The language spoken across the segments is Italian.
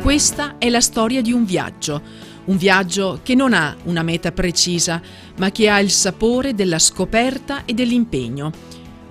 Questa è la storia di un viaggio che non ha una meta precisa, ma che ha il sapore della scoperta e dell'impegno.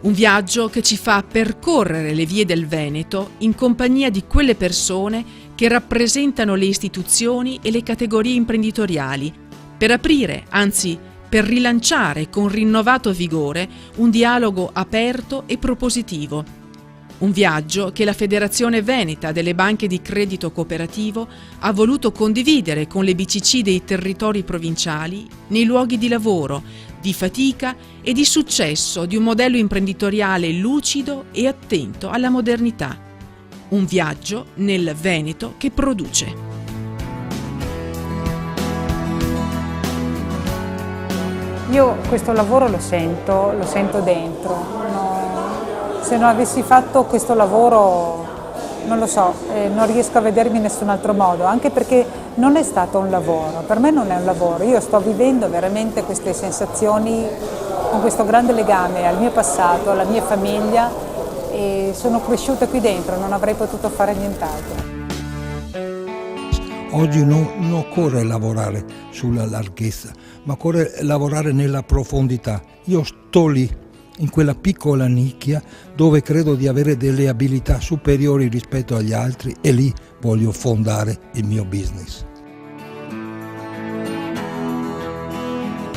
Un viaggio che ci fa percorrere le vie del Veneto in compagnia di quelle persone che rappresentano le istituzioni e le categorie imprenditoriali, per aprire, anzi per rilanciare con rinnovato vigore un dialogo aperto e propositivo. Un viaggio che la Federazione Veneta delle Banche di Credito Cooperativo ha voluto condividere con le BCC dei territori provinciali nei luoghi di lavoro, di fatica e di successo di un modello imprenditoriale lucido e attento alla modernità. Un viaggio nel Veneto che produce. Io questo lavoro lo sento dentro. Se non avessi fatto questo lavoro, non lo so, non riesco a vedermi in nessun altro modo, anche perché non è stato un lavoro, per me non è un lavoro, io sto vivendo veramente queste sensazioni con questo grande legame al mio passato, alla mia famiglia e sono cresciuta qui dentro, non avrei potuto fare nient'altro. Oggi non occorre lavorare sulla larghezza, ma occorre lavorare nella profondità. Io sto lì, in quella piccola nicchia dove credo di avere delle abilità superiori rispetto agli altri e lì voglio fondare il mio business.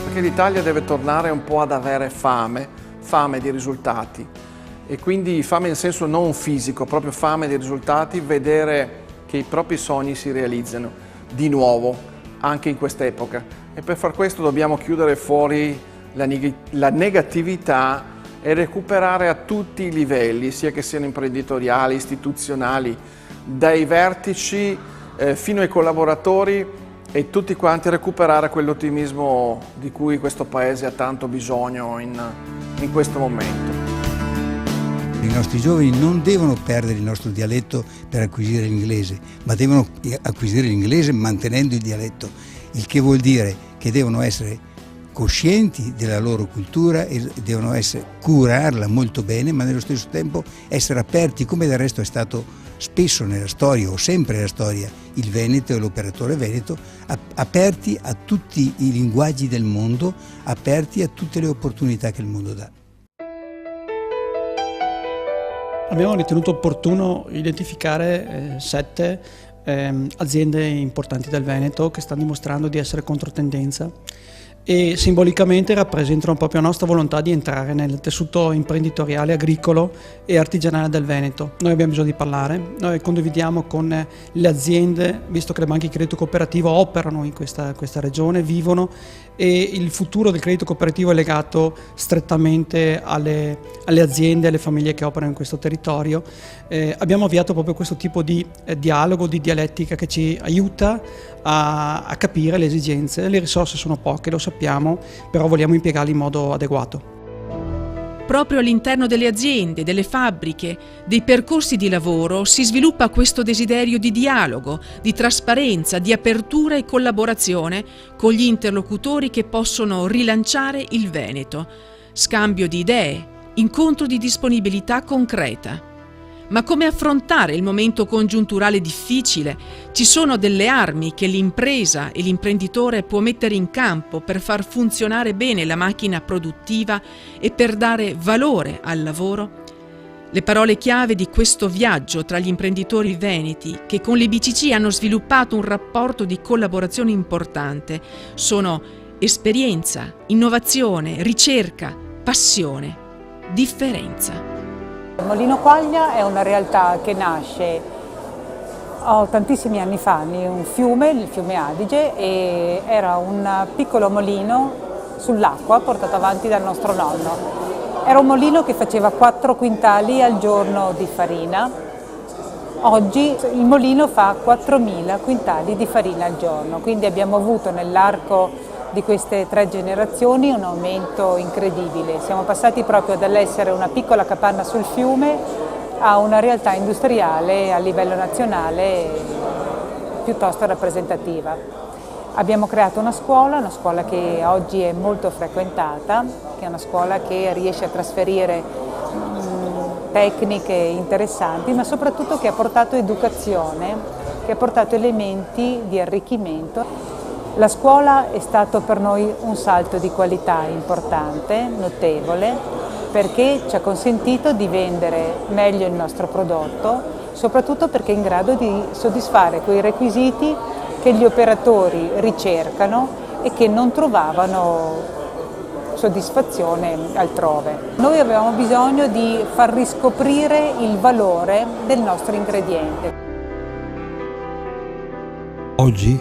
Perché l'Italia deve tornare un po' ad avere fame di risultati e quindi fame in senso non fisico, proprio fame di risultati, vedere che i propri sogni si realizzano di nuovo anche in quest'epoca e per far questo dobbiamo chiudere fuori la negatività e recuperare a tutti i livelli, sia che siano imprenditoriali, istituzionali, dai vertici fino ai collaboratori e tutti quanti recuperare quell'ottimismo di cui questo Paese ha tanto bisogno in questo momento. I nostri giovani non devono perdere il nostro dialetto per acquisire l'inglese, ma devono acquisire l'inglese mantenendo il dialetto, il che vuol dire che devono essere coscienti della loro cultura e devono curarla molto bene, ma nello stesso tempo essere aperti, come del resto è stato spesso nella storia o sempre nella storia il Veneto e l'operatore veneto, aperti a tutti i linguaggi del mondo, aperti a tutte le opportunità che il mondo dà. Abbiamo ritenuto opportuno identificare 7 aziende importanti del Veneto che stanno dimostrando di essere controtendenza e simbolicamente rappresentano proprio la nostra volontà di entrare nel tessuto imprenditoriale, agricolo e artigianale del Veneto. Noi abbiamo bisogno di parlare, noi condividiamo con le aziende, visto che le banche di credito cooperativo operano in questa regione, vivono e il futuro del credito cooperativo è legato strettamente alle aziende e alle famiglie che operano in questo territorio. Abbiamo avviato proprio questo tipo di dialogo, di dialettica che ci aiuta a capire le esigenze. Le risorse sono poche, lo sappiamo, però vogliamo impiegarle in modo adeguato. Proprio all'interno delle aziende, delle fabbriche, dei percorsi di lavoro si sviluppa questo desiderio di dialogo, di trasparenza, di apertura e collaborazione con gli interlocutori che possono rilanciare il Veneto. Scambio di idee, incontro di disponibilità concreta. Ma come affrontare il momento congiunturale difficile? Ci sono delle armi che l'impresa e l'imprenditore può mettere in campo per far funzionare bene la macchina produttiva e per dare valore al lavoro? Le parole chiave di questo viaggio tra gli imprenditori veneti, che con le BCC hanno sviluppato un rapporto di collaborazione importante, sono esperienza, innovazione, ricerca, passione, differenza. Molino Quaglia è una realtà che nasce tantissimi anni fa, un fiume, il fiume Adige, e era un piccolo molino sull'acqua portato avanti dal nostro nonno. Era un molino che faceva 4 quintali al giorno di farina. Oggi il molino fa 4.000 quintali di farina al giorno, quindi abbiamo avuto nell'arco di queste 3 generazioni un aumento incredibile. Siamo passati proprio dall'essere una piccola capanna sul fiume a una realtà industriale a livello nazionale piuttosto rappresentativa. Abbiamo creato una scuola che oggi è molto frequentata, che è una scuola che riesce a trasferire tecniche interessanti, ma soprattutto che ha portato educazione che ha portato elementi di arricchimento. La scuola è stato per noi un salto di qualità importante, notevole, perché ci ha consentito di vendere meglio il nostro prodotto, soprattutto perché è in grado di soddisfare quei requisiti che gli operatori ricercano e che non trovavano soddisfazione altrove. Noi avevamo bisogno di far riscoprire il valore del nostro ingrediente. Oggi,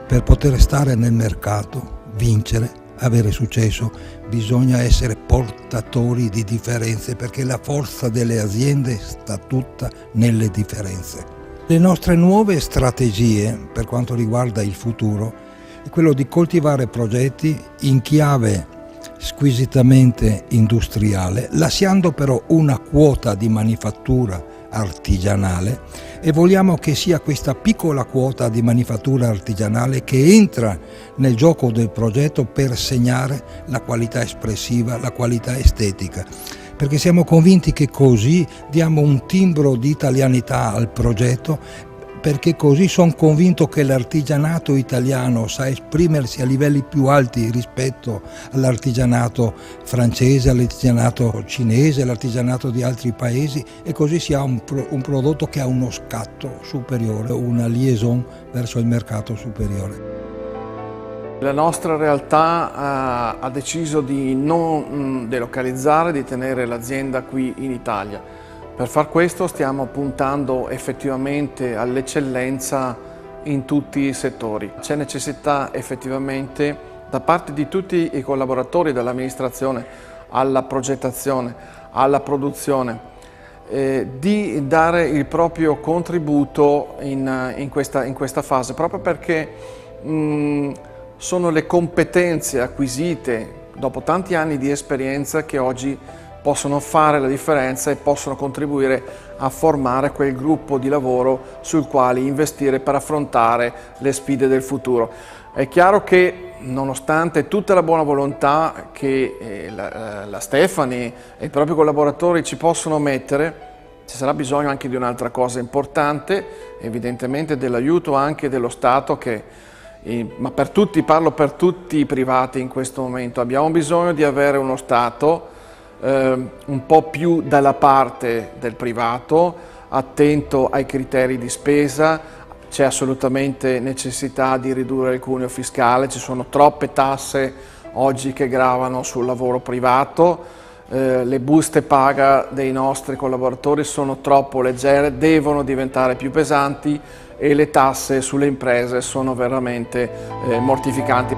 per poter stare nel mercato, vincere, avere successo, bisogna essere portatori di differenze, perché la forza delle aziende sta tutta nelle differenze. Le nostre nuove strategie per quanto riguarda il futuro è quello di coltivare progetti in chiave squisitamente industriale, lasciando però una quota di manifattura artigianale, e vogliamo che sia questa piccola quota di manifattura artigianale che entra nel gioco del progetto per segnare la qualità espressiva, la qualità estetica, perché siamo convinti che così diamo un timbro di italianità al progetto, perché così sono convinto che l'artigianato italiano sa esprimersi a livelli più alti rispetto all'artigianato francese, all'artigianato cinese, all'artigianato di altri paesi, e così si ha un prodotto che ha uno scatto superiore, una liaison verso il mercato superiore. La nostra realtà ha deciso di non delocalizzare, di tenere l'azienda qui in Italia. Per far questo stiamo puntando effettivamente all'eccellenza in tutti i settori. C'è necessità effettivamente da parte di tutti i collaboratori, dall'amministrazione alla progettazione, alla produzione, di dare il proprio contributo in questa fase, proprio perché sono le competenze acquisite dopo tanti anni di esperienza che oggi possono fare la differenza e possono contribuire a formare quel gruppo di lavoro sul quale investire per affrontare le sfide del futuro. È chiaro che nonostante tutta la buona volontà che la Stefani e i propri collaboratori ci possono mettere, ci sarà bisogno anche di un'altra cosa importante, evidentemente dell'aiuto anche dello Stato, ma per tutti, parlo per tutti i privati in questo momento. Abbiamo bisogno di avere uno Stato un po' più dalla parte del privato, attento ai criteri di spesa. C'è assolutamente necessità di ridurre il cuneo fiscale, ci sono troppe tasse oggi che gravano sul lavoro privato, le buste paga dei nostri collaboratori sono troppo leggere, devono diventare più pesanti, e le tasse sulle imprese sono veramente mortificanti.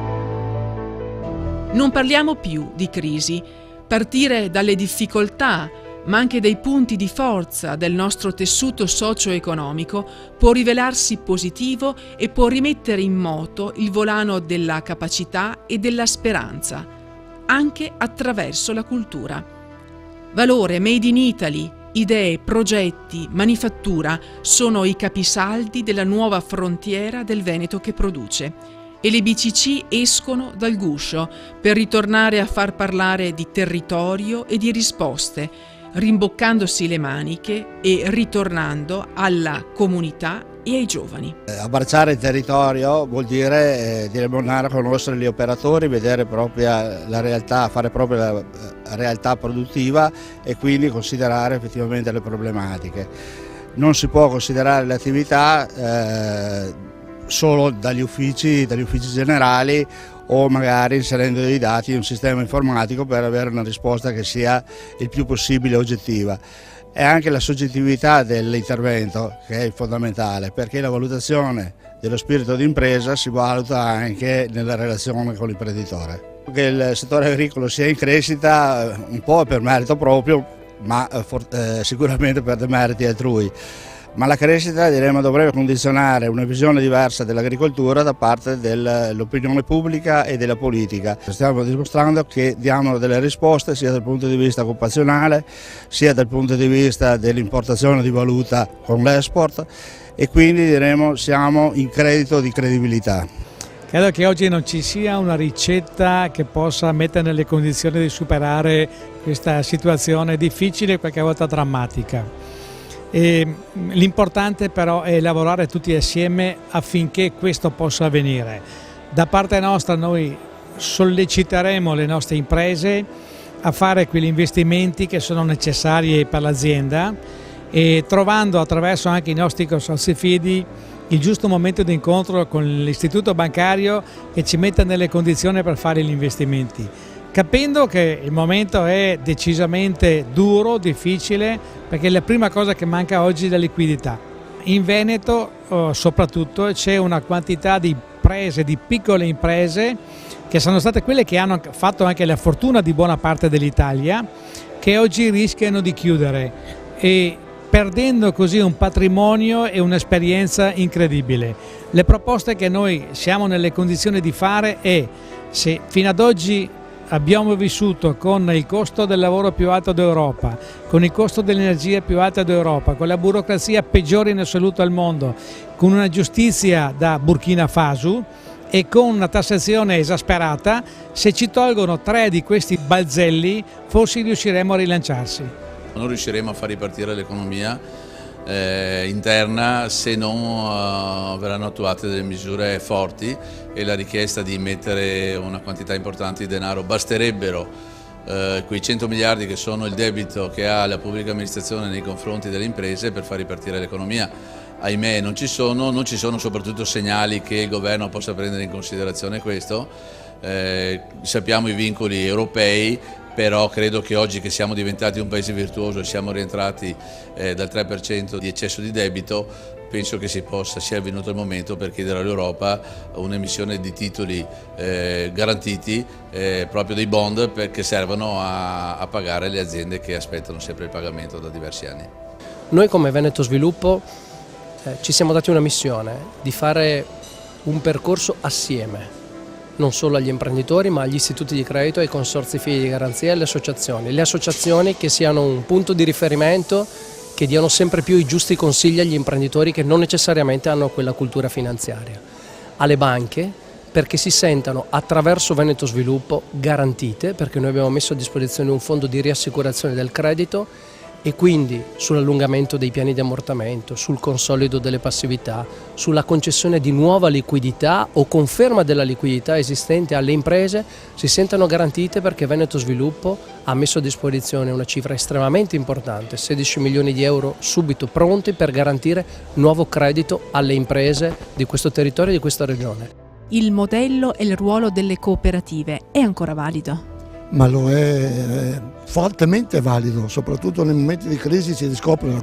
Non parliamo più di crisi. Partire dalle difficoltà, ma anche dai punti di forza del nostro tessuto socio-economico può rivelarsi positivo e può rimettere in moto il volano della capacità e della speranza, anche attraverso la cultura. Valore made in Italy, idee, progetti, manifattura sono i capisaldi della nuova frontiera del Veneto che produce. E le BCC escono dal guscio per ritornare a far parlare di territorio e di risposte, rimboccandosi le maniche e ritornando alla comunità e ai giovani. Abbracciare il territorio vuol dire andare a conoscere gli operatori, vedere proprio la realtà, fare proprio la realtà produttiva e quindi considerare effettivamente le problematiche. Non si può considerare le attività solo dagli uffici generali o magari inserendo dei dati in un sistema informatico per avere una risposta che sia il più possibile oggettiva. È anche la soggettività dell'intervento che è fondamentale, perché la valutazione dello spirito di impresa si valuta anche nella relazione con l'imprenditore. Che il settore agricolo sia in crescita un po' per merito proprio, ma sicuramente per demeriti altrui. Ma la crescita, diremo, dovrebbe condizionare una visione diversa dell'agricoltura da parte dell'opinione pubblica e della politica. Stiamo dimostrando che diamo delle risposte sia dal punto di vista occupazionale, sia dal punto di vista dell'importazione di valuta con l'export, e quindi diremo siamo in credito di credibilità. Credo che oggi non ci sia una ricetta che possa mettere nelle condizioni di superare questa situazione difficile e qualche volta drammatica. L'importante però è lavorare tutti assieme affinché questo possa avvenire. Da parte nostra noi solleciteremo le nostre imprese a fare quegli investimenti che sono necessari per l'azienda e trovando attraverso anche i nostri consorzi fidi il giusto momento di incontro con l'istituto bancario che ci metta nelle condizioni per fare gli investimenti, capendo che il momento è decisamente duro, difficile, perché la prima cosa che manca oggi è la liquidità. In Veneto soprattutto c'è una quantità di imprese, di piccole imprese, che sono state quelle che hanno fatto anche la fortuna di buona parte dell'Italia, che oggi rischiano di chiudere e perdendo così un patrimonio e un'esperienza incredibile. Le proposte che noi siamo nelle condizioni di fare è, se fino ad oggi abbiamo vissuto con il costo del lavoro più alto d'Europa, con il costo dell'energia più alta d'Europa, con la burocrazia peggiore in assoluto al mondo, con una giustizia da Burkina Faso e con una tassazione esasperata, se ci tolgono 3 di questi balzelli forse riusciremo a rilanciarsi. Non riusciremo a far ripartire l'economia interna se non verranno attuate delle misure forti, e la richiesta di mettere una quantità importante di denaro. Basterebbero quei 100 miliardi che sono il debito che ha la pubblica amministrazione nei confronti delle imprese per far ripartire l'economia. Ahimè non ci sono soprattutto segnali che il governo possa prendere in considerazione questo. Sappiamo i vincoli europei, però credo che oggi che siamo diventati un paese virtuoso e siamo rientrati dal 3% di eccesso di debito, penso che sia venuto il momento per chiedere all'Europa un'emissione di titoli garantiti, proprio dei bond, che servono a pagare le aziende che aspettano sempre il pagamento da diversi anni. Noi come Veneto Sviluppo ci siamo dati una missione di fare un percorso assieme, non solo agli imprenditori ma agli istituti di credito, ai consorzi fidi di garanzia e alle associazioni. Le associazioni che siano un punto di riferimento, che diano sempre più i giusti consigli agli imprenditori che non necessariamente hanno quella cultura finanziaria. Alle banche, perché si sentano attraverso Veneto Sviluppo garantite, perché noi abbiamo messo a disposizione un fondo di riassicurazione del credito, e quindi sull'allungamento dei piani di ammortamento, sul consolido delle passività, sulla concessione di nuova liquidità o conferma della liquidità esistente alle imprese, si sentano garantite, perché Veneto Sviluppo ha messo a disposizione una cifra estremamente importante, 16 milioni di euro subito pronti per garantire nuovo credito alle imprese di questo territorio e di questa regione. Il modello e il ruolo delle cooperative è ancora valido? Ma lo è fortemente valido, soprattutto nei momenti di crisi si riscopre la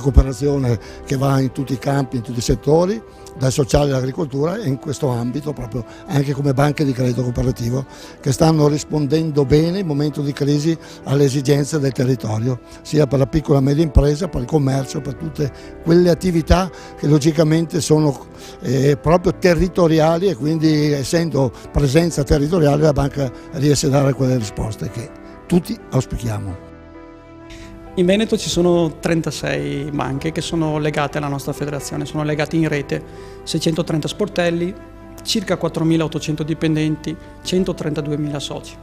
cooperazione che va in tutti i campi, in tutti i settori, dal sociale all'agricoltura, e in questo ambito proprio anche come banche di credito cooperativo che stanno rispondendo bene in momento di crisi alle esigenze del territorio, sia per la piccola e media impresa, per il commercio, per tutte quelle attività che logicamente sono proprio territoriali, e quindi essendo presenza territoriale la banca riesce a dare quelle risposte che tutti auspichiamo. In Veneto ci sono 36 banche che sono legate alla nostra federazione, sono legate in rete, 630 sportelli, circa 4.800 dipendenti, 132.000 soci.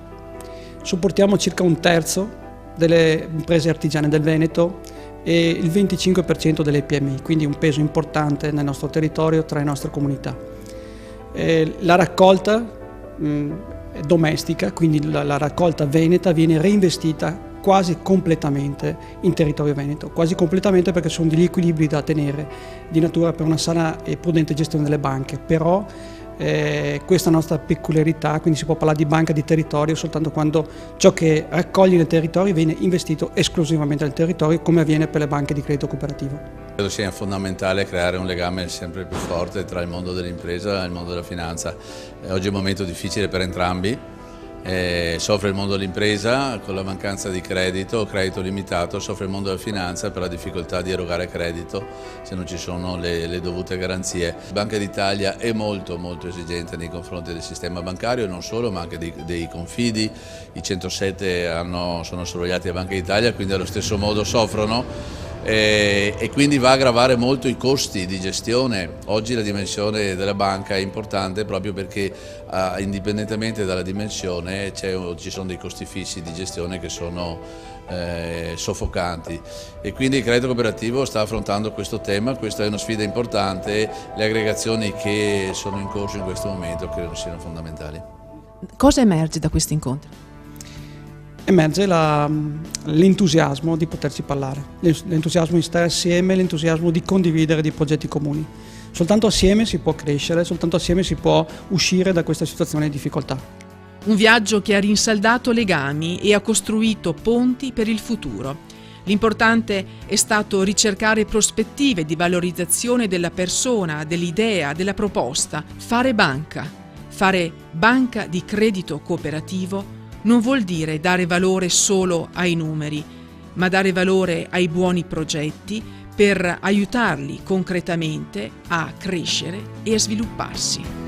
Supportiamo circa un terzo delle imprese artigiane del Veneto e il 25% delle PMI, quindi un peso importante nel nostro territorio, tra le nostre comunità. La raccolta è domestica, quindi la raccolta veneta viene reinvestita quasi completamente in territorio veneto, quasi completamente, perché sono degli equilibri da tenere di natura per una sana e prudente gestione delle banche, però questa è la nostra peculiarità, quindi si può parlare di banca di territorio soltanto quando ciò che raccogli nel territorio viene investito esclusivamente nel territorio, come avviene per le banche di credito cooperativo. Credo sia fondamentale creare un legame sempre più forte tra il mondo dell'impresa e il mondo della finanza. Oggi è un momento difficile per entrambi. Soffre il mondo dell'impresa con la mancanza di credito limitato, soffre il mondo della finanza per la difficoltà di erogare credito se non ci sono le dovute garanzie. Banca d'Italia è molto esigente nei confronti del sistema bancario, non solo, ma anche dei confidi. I 107 sono sorvegliati da Banca d'Italia, quindi allo stesso modo soffrono e quindi va a gravare molto i costi di gestione. Oggi la dimensione della banca è importante proprio perché indipendentemente dalla dimensione ci sono dei costi fissi di gestione che sono soffocanti, e quindi il credito cooperativo sta affrontando questo tema. Questa è una sfida importante, le aggregazioni che sono in corso in questo momento credo siano fondamentali. Cosa emerge da questi incontri? Emerge l'entusiasmo di poterci parlare, l'entusiasmo di stare assieme, l'entusiasmo di condividere dei progetti comuni. Soltanto assieme si può crescere, soltanto assieme si può uscire da questa situazione di difficoltà. Un viaggio che ha rinsaldato legami e ha costruito ponti per il futuro. L'importante è stato ricercare prospettive di valorizzazione della persona, dell'idea, della proposta. Fare banca di credito cooperativo non vuol dire dare valore solo ai numeri, ma dare valore ai buoni progetti per aiutarli concretamente a crescere e a svilupparsi.